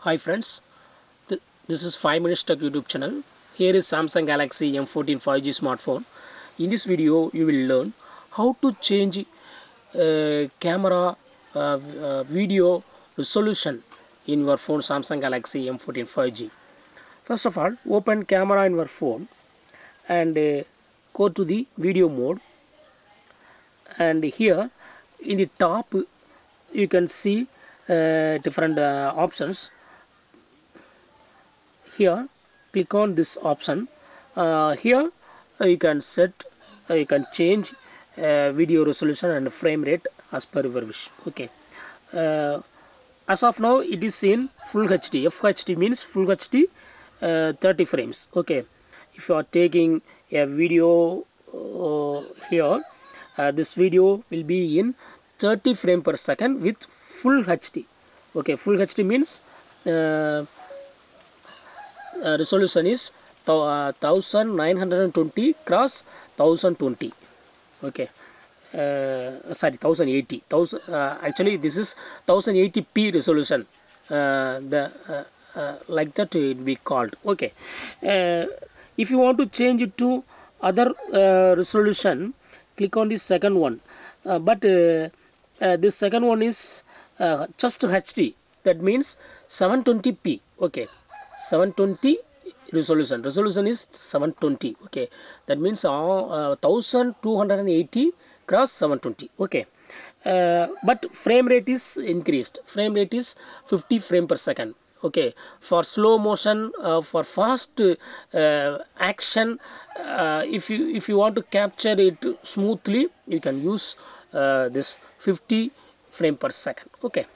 Hi friends, this is 5 Minutes Tech YouTube channel. Here is Samsung Galaxy M14 5G smartphone. In this video, you will learn how to change camera video resolution in your phone Samsung Galaxy M14 5G. First of all, open camera in your phone and go to the video mode. And here in the top, you can see different options. Here click on this option. Here you can set you can change video resolution and frame rate as per your wish. Okay, uh, as of now it is in full HD. FHD means full HD, 30 frames. Okay, if you are taking a video here, this video will be in 30 frame per second with full HD. Okay, full HD means resolution is 1920 cross 1020. Okay, sorry, 1080. Actually this is 1080p resolution. Like that it will be called. Okay, if you want to change it to other resolution, click on the second one. But this second one is just HD. That means 720p. Okay, 720 resolution is 720. Okay, that means 1280 cross 720. Okay, but frame rate is increased. Frame rate is 50 frame per second. Okay, for slow motion, for fast action, if you want to capture it smoothly, you can use this 50 frame per second. Okay,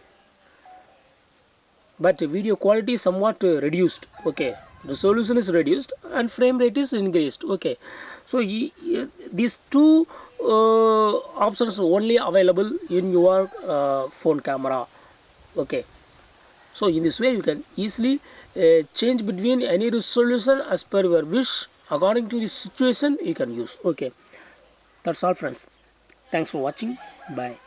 but video quality is somewhat reduced. Okay, resolution is reduced and frame rate is increased. Okay, so these two options only available in your phone camera. Okay, so in this way you can easily change between any resolution as per your wish. According to the situation you can use. Okay, that's all friends. Thanks for watching. Bye.